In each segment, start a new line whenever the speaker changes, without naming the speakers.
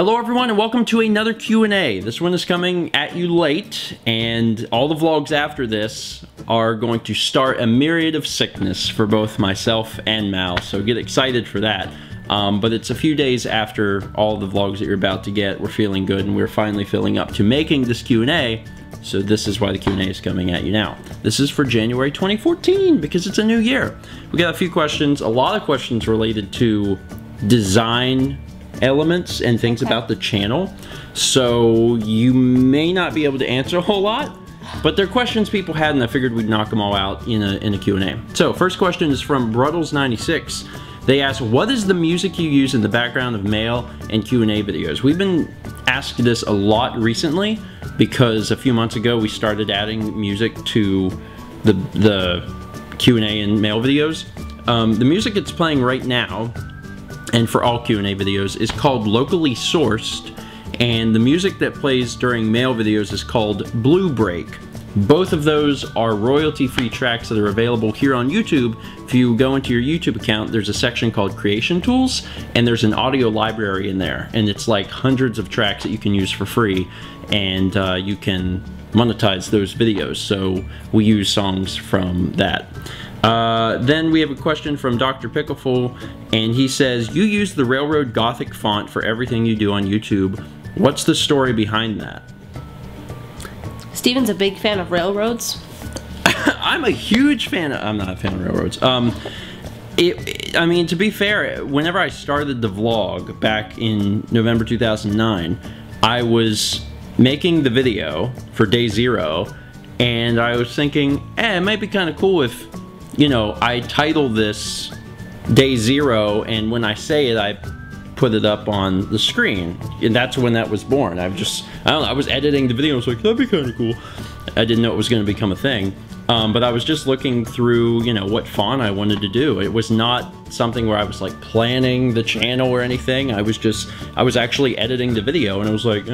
Hello everyone and welcome to another Q&A. This one is coming at you late, and all the vlogs after this are going to start a myriad of sickness for both myself and Mal, so get excited for that. But it's a few days after all the vlogs that you're about to get. We're feeling good and we're finally filling up to making this Q&A, so this is why the Q&A is coming at you now. This is for January 2014 because it's a new year. We got a few questions, a lot of questions related to design elements and things about the channel, so you may not be able to answer a whole lot, but they're questions people had and I figured we'd knock them all out in a Q&A. So first question is from Bruddles96. They ask, what is the music you use in the background of mail and Q&A videos? We've been asked this a lot recently because a few months ago we started adding music to the Q&A and mail videos. The music it's playing right now and for all Q&A videos is called Locally Sourced, and the music that plays during mail videos is called Blue Break. Both of those are royalty-free tracks that are available here on YouTube. If you go into your YouTube account, there's a section called Creation Tools, and there's an audio library in there, and it's like hundreds of tracks that you can use for free, and you can monetize those videos, so we use songs from that. Then we have a question from DrPickleful, and he says, you use the Railroad Gothic font for everything you do on YouTube. What's the story behind that?
Steven's a big fan of railroads.
I'm a huge fan of, I'm not a fan of railroads. I mean, to be fair, whenever I started the vlog back in November 2009, I was making the video for day 0, and I was thinking, it might be kind of cool if, you know, I title this Day 0, and when I say it, I put it up on the screen. And that's when that was born. I don't know, I was editing the video, I was like, that'd be kind of cool. I didn't know it was going to become a thing. But I was just looking through, you know, what font I wanted to do. It was not something where I was like planning the channel or anything. I was actually editing the video, and I was like,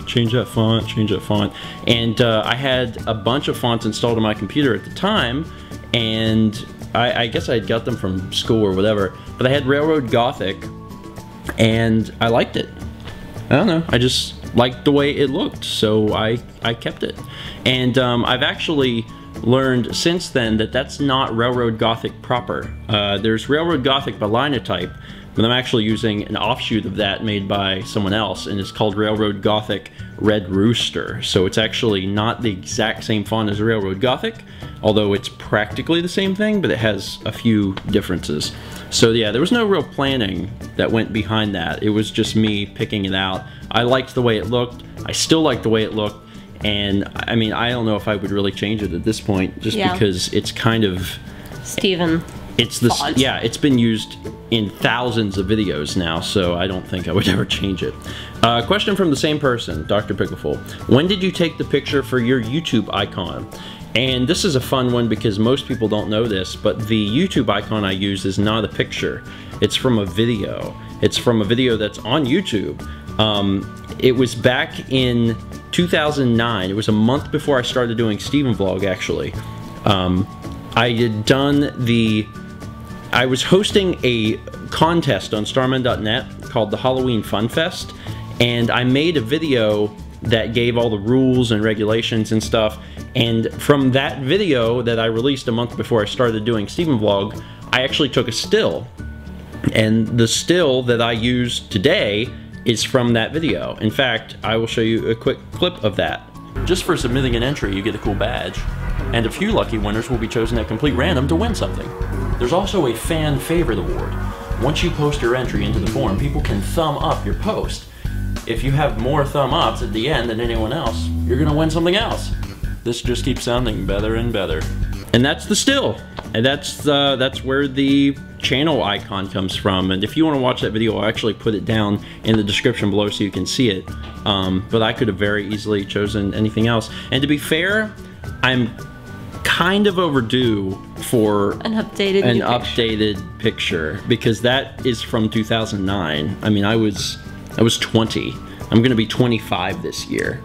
change that font, change that font. And I had a bunch of fonts installed on my computer at the time, and I guess I had got them from school or whatever, but I had Railroad Gothic, and I liked it. I don't know, I just liked the way it looked, so I kept it. And I've actually learned since then that that's not Railroad Gothic proper. There's Railroad Gothic by Linotype, but I'm actually using an offshoot of that made by someone else, and it's called Railroad Gothic Red Rooster. So it's actually not the exact same font as Railroad Gothic, although it's practically the same thing, but it has a few differences. So yeah, there was no real planning that went behind that. It was just me picking it out. I liked the way it looked. I still like the way it looked. And I mean, I don't know if I would really change it at this point, just because it's kind of
Steven.
It's this, yeah, it's been used in thousands of videos now, so I don't think I would ever change it. Question from the same person, DrPickleful. When did you take the picture for your YouTube icon? And this is a fun one because most people don't know this, but the YouTube icon I use is not a picture. It's from a video. It's from a video that's on YouTube. It was back in 2009. It was a month before I started doing StephenVlog, actually. I was hosting a contest on starman.net called the Halloween Fun Fest, and I made a video that gave all the rules and regulations and stuff, and from that video that I released a month before I started doing StephenVlog, I actually took a still, and the still that I use today is from that video. In fact, I will show you a quick clip of that. Just for submitting an entry, you get a cool badge, and a few lucky winners will be chosen at complete random to win something. There's also a fan favorite award. Once you post your entry into the form, people can thumb up your post. If you have more thumb ups at the end than anyone else, you're gonna win something else. This just keeps sounding better and better. And that's the still. And that's where the channel icon comes from. And if you want to watch that video, I'll actually put it down in the description below so you can see it. But I could have very easily chosen anything else. And to be fair, I'm kind of overdue for an updated picture because that is from 2009. I mean, I was 20. I'm gonna be 25 this year.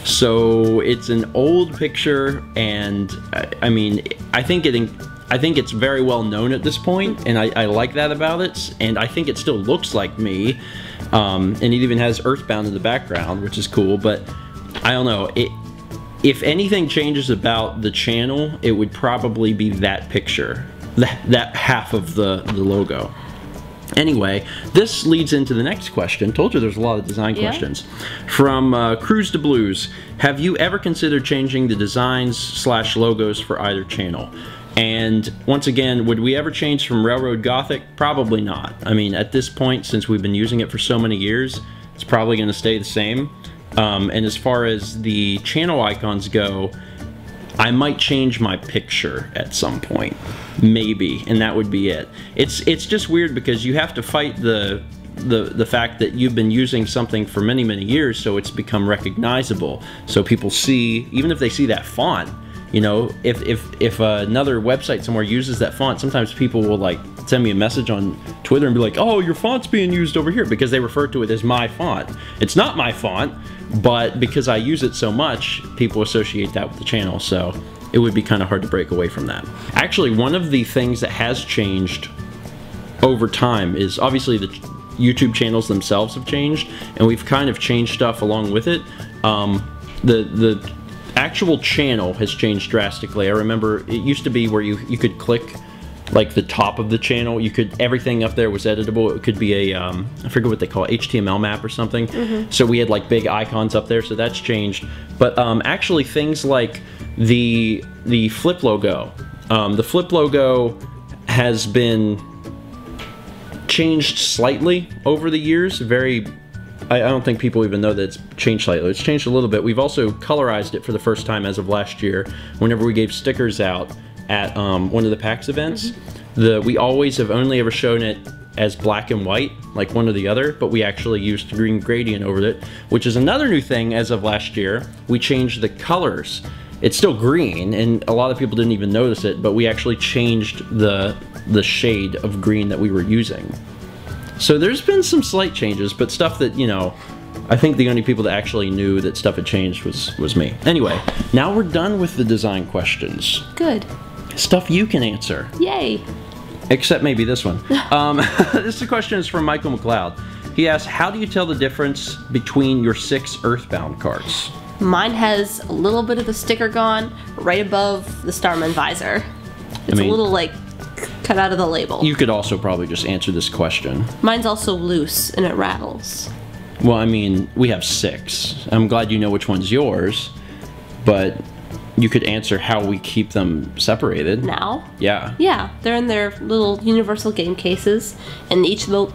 So it's an old picture, and I mean, I think it's very well known at this point, and I like that about it, and I think it still looks like me. And it even has Earthbound in the background, which is cool, but I don't know. If anything changes about the channel, it would probably be that picture, that half of the logo. Anyway, this leads into the next question. Told you there's a lot of design questions. From cruzdbluz. Have you ever considered changing the designs / logos for either channel? And once again, would we ever change from Railroad Gothic? Probably not. I mean, at this point, since we've been using it for so many years, it's probably going to stay the same. And as far as the channel icons go, I might change my picture at some point, maybe, and that would be it. It's just weird because you have to fight the fact that you've been using something for many years, so it's become recognizable. So people see, even if they see that font, you know, if another website somewhere uses that font, sometimes people will like send me a message on Twitter and be like, "Oh, your font's being used over here," because they refer to it as my font. It's not my font, but because I use it so much, people associate that with the channel, so it would be kind of hard to break away from that. Actually, one of the things that has changed over time is obviously the YouTube channels themselves have changed, and we've kind of changed stuff along with it. The actual channel has changed drastically. I remember it used to be where you could click like the top of the channel, everything up there was editable. It could be a I forget what they call it, HTML map or something. So we had like big icons up there, so that's changed. But actually things like the flip logo, the flip logo has been changed slightly over the years. I don't think people even know that it's changed slightly. It's changed a little bit. We've also colorized it for the first time as of last year. Whenever we gave stickers out at one of the PAX events, we always have only ever shown it as black and white, like one or the other, but we actually used green gradient over it, which is another new thing as of last year. We changed the colors. It's still green, and a lot of people didn't even notice it, but we actually changed the shade of green that we were using. So there's been some slight changes, but stuff that, you know, I think the only people that actually knew that stuff had changed was me. Anyway, now we're done with the design questions.
Good.
Stuff you can answer.
Yay.
Except maybe this one. This question is from mccloud. He asks, how do you tell the difference between your 6 Earthbound cards?
Mine has a little bit of the sticker gone right above the Starman visor. It's a little like cut out of the label.
You could also probably just answer this question.
Mine's also loose and it rattles.
Well, I mean, we have 6. I'm glad you know which one's yours, but you could answer how we keep them separated.
Now?
Yeah.
Yeah, they're in their little universal game cases, and each of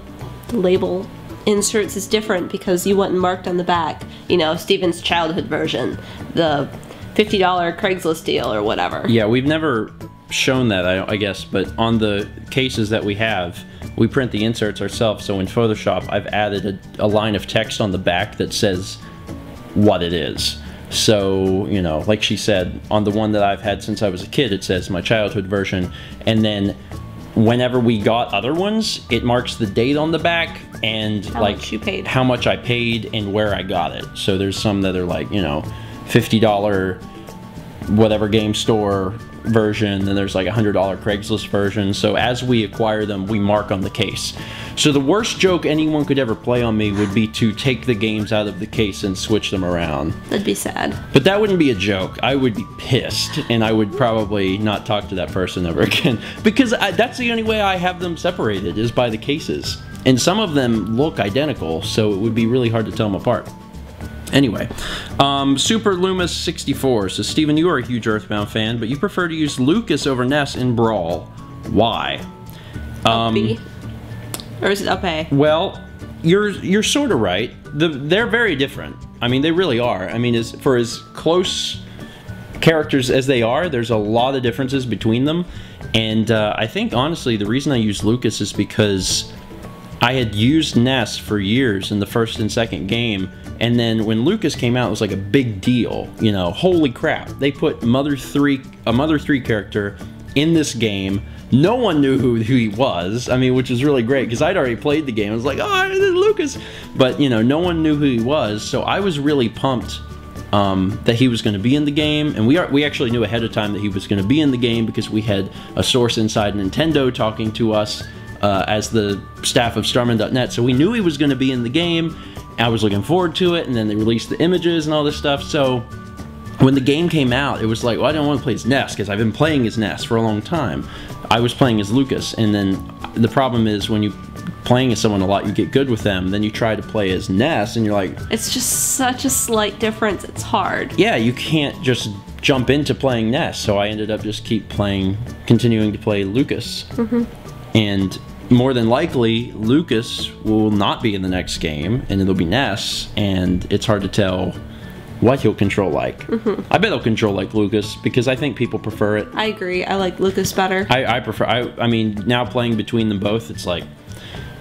the label inserts is different because you went and marked on the back, you know, Stephen's childhood version, the $50 Craigslist deal or whatever.
Yeah, we've never shown that, I guess, but on the cases that we have, we print the inserts ourselves. So in Photoshop, I've added a line of text on the back that says what it is. So, you know, like she said, on the one that I've had since I was a kid, it says my childhood version, and then whenever we got other ones, it marks the date on the back and
how much you paid, how
much I paid and where I got it. So there's some that are like, you know, $50 whatever game store version, and there's like a $100 Craigslist version. So as we acquire them, we mark on the case. So the worst joke anyone could ever play on me would be to take the games out of the case and switch them around.
That'd be sad.
But that wouldn't be a joke. I would be pissed, and I would probably not talk to that person ever again. Because that's the only way I have them separated, is by the cases. And some of them look identical, so it would be really hard to tell them apart. Anyway, Super Loomis 64 says, Stephen, you are a huge Earthbound fan, but you prefer to use Lucas over Ness in Brawl. Why?
Up B. Or is it up A?
Well, you're sort of right. They're very different. I mean, they really are. I mean, for as close characters as they are, there's a lot of differences between them. And I think, honestly, the reason I use Lucas is because I had used Ness for years in the first and second game, and then when Lucas came out, it was like a big deal. You know, holy crap! They put a Mother 3 character in this game. No one knew who he was. I mean, which is really great because I'd already played the game. I was like, oh, this is Lucas, but you know, no one knew who he was. So I was really pumped that he was going to be in the game, and we actually knew ahead of time that he was going to be in the game because we had a source inside Nintendo talking to us as the staff of Starman.net, so we knew he was going to be in the game. I was looking forward to it, and then they released the images and all this stuff. So when the game came out, it was like, well, I don't want to play as Ness because I've been playing as Ness for a long time. I was playing as Lucas, and then the problem is when you playing as someone a lot, you get good with them, then you try to play as Ness, and you're like...
It's just such a slight difference, it's hard.
Yeah, you can't just jump into playing Ness, so I ended up just continuing to play Lucas. And more than likely, Lucas will not be in the next game, and it'll be Ness, and it's hard to tell what he'll control like. I bet he'll control like Lucas, because I think people prefer it.
I agree, I like Lucas better.
I mean, now playing between them both, it's like,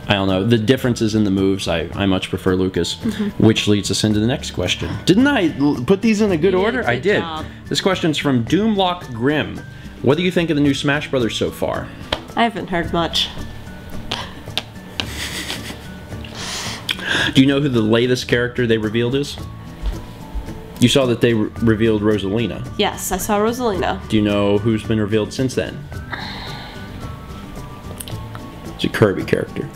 I don't know, the differences in the moves, I much prefer Lucas, which leads us into the next question. Didn't I put these in a good order? I did.
Job.
This question's from DoomLock Grim. What do you think of the new Smash Brothers so far?
I haven't heard much.
Do you know who the latest character they revealed is? You saw that they revealed Rosalina.
Yes, I saw Rosalina.
Do you know who's been revealed since then? It's a Kirby character.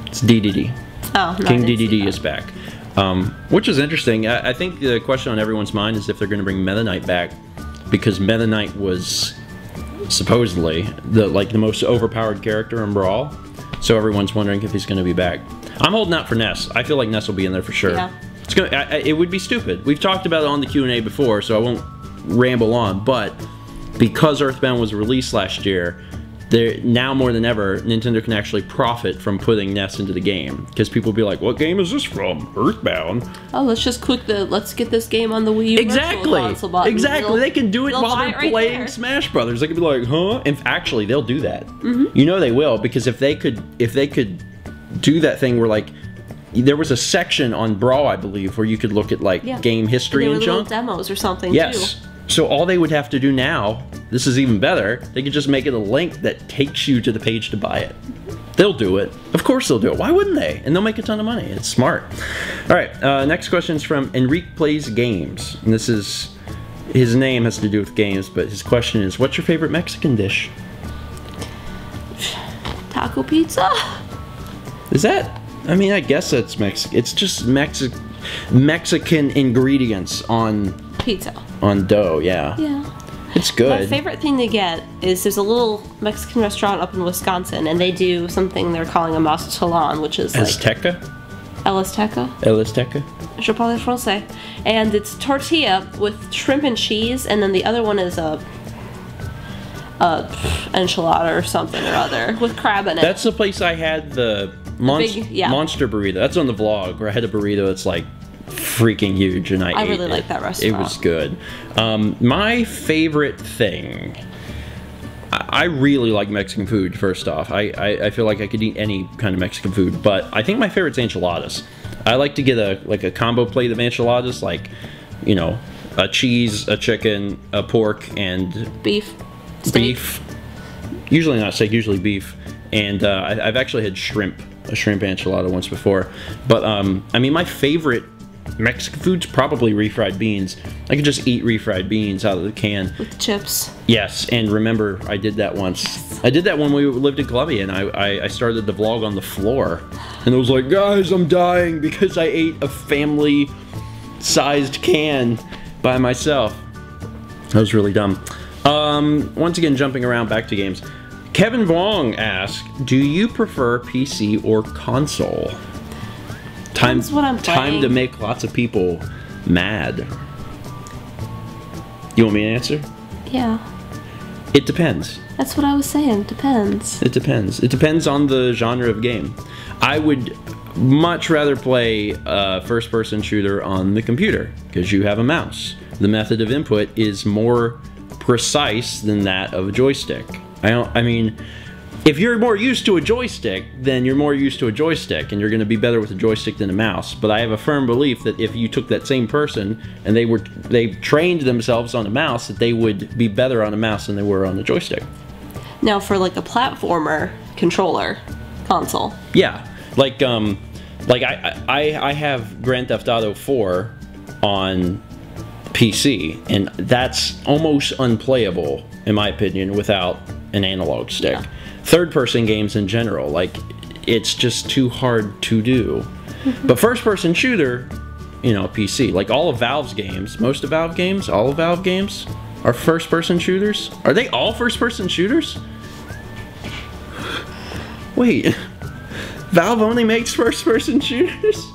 It's DDD.
Oh, no,
King DDD is back. Which is interesting. I think the question on everyone's mind is if they're going to bring Meta Knight back, because Meta Knight was supposedly the most overpowered character in Brawl. So everyone's wondering if he's going to be back. I'm holding out for Ness. I feel like Ness will be in there for sure.
Yeah.
It would be stupid. We've talked about it on the Q&A before, so I won't ramble on. But because Earthbound was released last year, now more than ever, Nintendo can actually profit from putting Ness into the game. Because people will be like, what game is this from? Earthbound?
Oh, let's just click let's get this game on the Wii U Virtual Console button.
Exactly. They can do it while they're playing Smash Brothers. They could be like, huh? And actually, they'll do that. You know they will, because if they could do that thing where, like, there was a section on Brawl, I believe, where you could look at, like, game history and junk.
Demos or something,
yes.
too.
So all they would have to do now, this is even better, they could just make it a link that takes you to the page to buy it. They'll do it. Of course they'll do it. Why wouldn't they? And they'll make a ton of money. It's smart. All right, next question is from Enriqueplaysgames. And this is, his name has to do with games, but his question is, what's your favorite Mexican dish?
Taco pizza?
Is that? I mean, I guess that's Mexican. It's just Mexican ingredients on
pizza.
On dough, yeah.
Yeah.
It's good.
My favorite thing to get is there's a little Mexican restaurant up in Wisconsin, and they do something they're calling a mastelan, which is
Azteca?
El Azteca.
El Azteca.
Je parle français. And it's tortilla with shrimp and cheese, and then the other one is a enchilada or something or other with crab in it.
That's the place I had the monster burrito. That's on the vlog where I had a burrito that's like freaking huge, and I
really like that restaurant.
It was good. My favorite thing, I really like Mexican food. First off, I feel like I could eat any kind of Mexican food, but I think my favorite's enchiladas. I like to get a combo plate of enchiladas, like, you know, a cheese, a chicken, a pork, and
beef.
Beef. Usually not steak, usually beef. And I've actually had a shrimp enchilada once before. But I mean, my favorite Mexican food's probably refried beans. I could just eat refried beans out of the can.
With chips.
Yes, and remember, I did that once. Yes. I did that when we lived in Columbia, and I started the vlog on the floor. And it was like, guys, I'm dying because I ate a family-sized can by myself. That was really dumb. Once again, jumping around back to games. Kevin Vuong asks, do you prefer PC or console?
That's what I'm playing.
Time to make lots of people mad. You want me to answer?
Yeah.
It depends.
That's what I was saying. Depends.
It depends. It depends on the genre of game. I would much rather play a first-person shooter on the computer because you have a mouse. The method of input is more precise than that of a joystick. I mean, if you're more used to a joystick, then you're more used to a joystick, and you're going to be better with a joystick than a mouse. But I have a firm belief that if you took that same person and they trained themselves on a mouse, that they would be better on a mouse than they were on a joystick.
Now, for like a platformer controller console.
Yeah, like I have Grand Theft Auto 4 on PC, and that's almost unplayable in my opinion without an analog stick. third-person games in general. Like, it's just too hard to do. But first-person shooter, you know, PC. Like all of Valve's games, most of Valve games, all of Valve games are first-person shooters. Are they all first-person shooters? Wait, Valve only makes first-person shooters?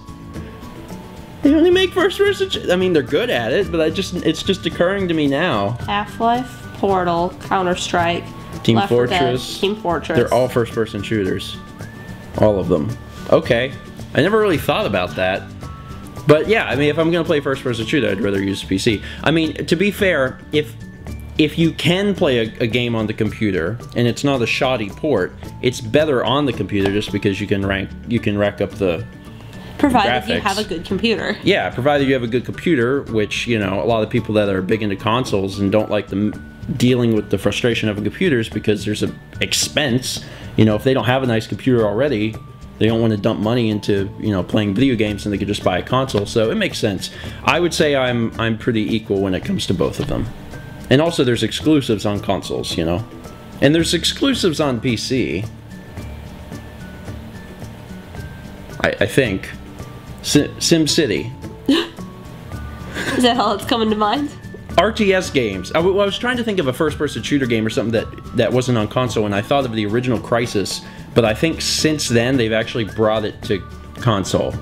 They only make first-person. I mean, they're good at it, but it's just occurring to me now.
Half-Life, Portal, Counter-Strike,
Team
Left 4
Fortress.
Dead, Team Fortress.
They're all first-person shooters. All of them. Okay. I never really thought about that. But yeah, I mean, if I'm going to play first-person shooter, I'd rather use PC. I mean, to be fair, if you can play a game on the computer, and it's not a shoddy port, it's better on the computer just because you can rack up the
provided
graphics.
You have a good computer.
Yeah, provided you have a good computer, which, you know, a lot of people that are big into consoles and don't like dealing with the frustration of computers because there's an expense. You know, if they don't have a nice computer already, they don't want to dump money into, you know, playing video games, and they could just buy a console. So it makes sense. I would say I'm pretty equal when it comes to both of them. And also there's exclusives on consoles, you know. And there's exclusives on PC. I think. SimCity.
Is that all that's coming to mind?
RTS games. I was trying to think of a first-person shooter game or something that wasn't on console, and I thought of the original Crysis, but I think since then they've actually brought it to console.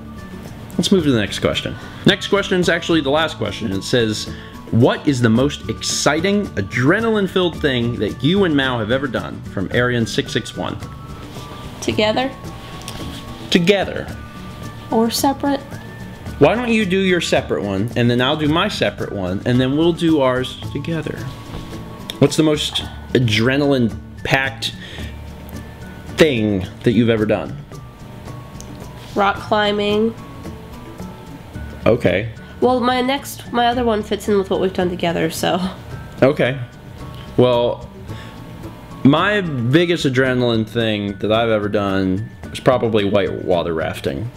Let's move to the next question. Next question is actually the last question. It says, what is the most exciting, adrenaline-filled thing that you and Mao have ever done? From Arian661.
Together?
Together.
Or separate?
Why don't you do your separate one, and then I'll do my separate one, and then we'll do ours together. What's the most adrenaline-packed thing that you've ever done?
Rock climbing.
Okay.
Well, my other one fits in with what we've done together, so.
Okay. Well, my biggest adrenaline thing that I've ever done was probably whitewater rafting.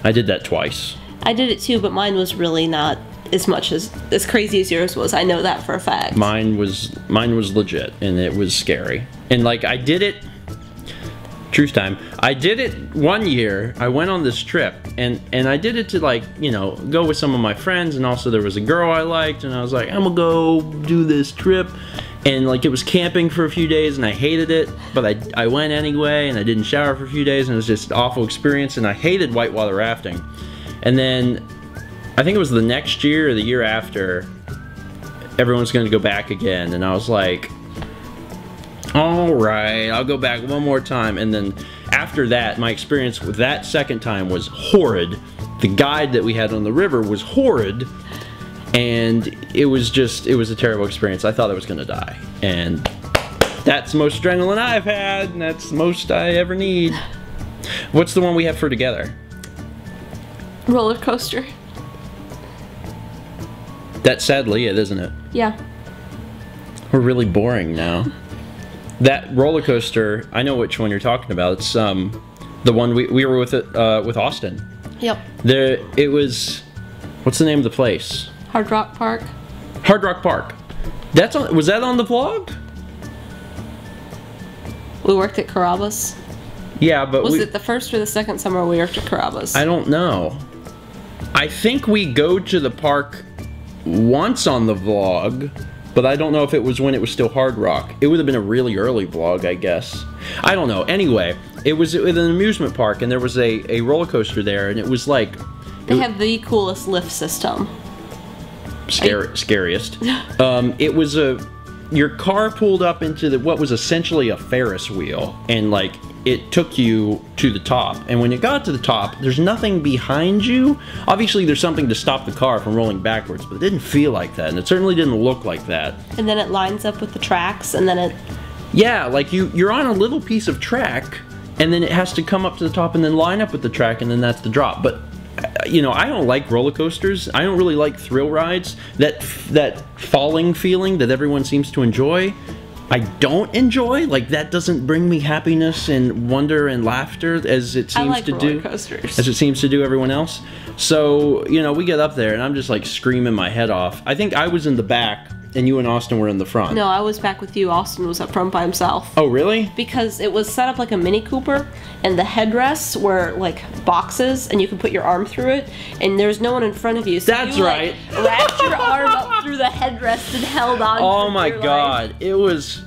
I did that twice.
I did it too, but mine was really not as much as crazy as yours was. I know that for a fact.
Mine was legit, and it was scary. And like, I did it, truth time, I did it one year. I went on this trip, and I did it to, like, you know, go with some of my friends, and also there was a girl I liked, and I was like, I'm gonna go do this trip. And like, it was camping for a few days, and I hated it, but I went anyway, and I didn't shower for a few days, and it was just an awful experience, and I hated whitewater rafting. And then, I think it was the next year or the year after, everyone's gonna go back again, and I was like, alright, I'll go back one more time. And then after that, my experience with that second time was horrid. The guide that we had on the river was horrid, and it was a terrible experience. I thought I was gonna die, and that's the most adrenaline I've had, and that's the most I ever need. What's the one we have for together?
Roller coaster.
That's sadly it, isn't it?
Yeah.
We're really boring now. That roller coaster, I know which one you're talking about. It's the one we were with Austin.
Yep.
It was, what's the name of the place?
Hard Rock Park.
Hard Rock Park. Was that on the vlog?
We worked at Carrabba's.
Yeah, but
was it the first or the second summer we worked at Carrabba's?
I don't know. I think we go to the park once on the vlog, but I don't know if it was when it was still Hard Rock. It would have been a really early vlog, I guess. I don't know. Anyway, it was at an amusement park, and there was a roller coaster there, and it was like...
They have the coolest lift system.
Scariest. It was your car pulled up into what was essentially a Ferris wheel, and like, it took you to the top, and when it got to the top, there's nothing behind you. Obviously there's something to stop the car from rolling backwards, but it didn't feel like that, and it certainly didn't look like that.
And then it lines up with the tracks, and then it...
Yeah, like you're on a little piece of track, and then it has to come up to the top and then line up with the track, and then that's the drop. But you know, I don't like roller coasters. I don't really like thrill rides. That falling feeling that everyone seems to enjoy, I don't enjoy. Like, that doesn't bring me happiness and wonder and laughter as it seems to do. As it seems to do everyone else. So, you know, we get up there and I'm just like screaming my head off. I think I was in the back and you and Austin were in the front.
No, I was back with you. Austin was up front by himself.
Oh, really?
Because it was set up like a Mini Cooper, and the headrests were like boxes, and you could put your arm through it, and there's no one in front of you. So
That's
you,
right.
Like, wrapped your arm up through the headrest and held on.
Oh my God, it was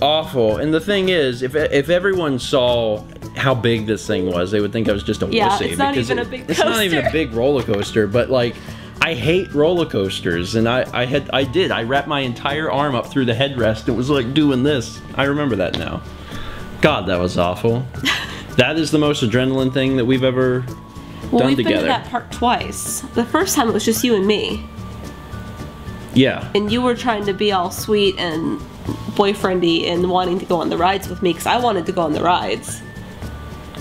awful. And the thing is, if everyone saw how big this thing was, they would think I was just a wussy.
It's not even a big coaster.
It's not even a big roller coaster, but like, I hate roller coasters, and I wrapped my entire arm up through the headrest. It was like doing this. I remember that now. God, that was awful. That is the most adrenaline thing that we've ever done together.
Well, we've been to that park twice. The first time it was just you and me.
Yeah.
And you were trying to be all sweet and boyfriendy and wanting to go on the rides with me because I wanted to go on the rides.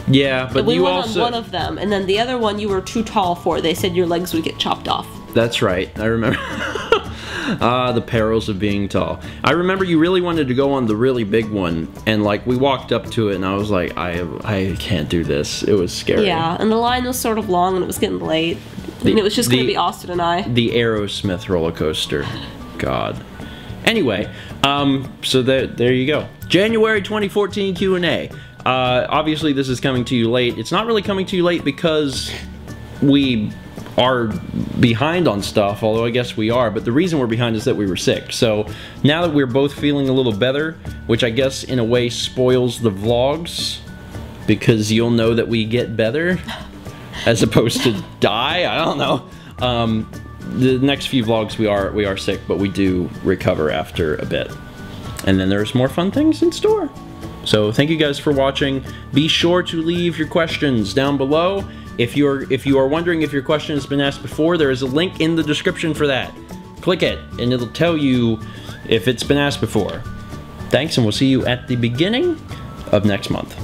Yeah, but
we
you
went
also...
on one of them, and then the other one you were too tall for. They said your legs would get chopped off.
That's right. I remember. The perils of being tall. I remember you really wanted to go on the really big one, and like we walked up to it, and I was like, I can't do this. It was scary.
Yeah, and the line was sort of long, and it was getting late. And it was just going to be Austin and I.
The Aerosmith roller coaster. God. Anyway, so there you go. January 2014 Q&A. Obviously this is coming to you late. It's not really coming to you late because we are behind on stuff, although I guess we are, but the reason we're behind is that we were sick. So now that we're both feeling a little better, which I guess in a way spoils the vlogs, because you'll know that we get better as opposed to die. I don't know. The next few vlogs we are sick, but we do recover after a bit. And then there's more fun things in store. So thank you guys for watching. Be sure to leave your questions down below. If you are wondering if your question has been asked before, there is a link in the description for that. Click it and it'll tell you if it's been asked before. Thanks, and we'll see you at the beginning of next month.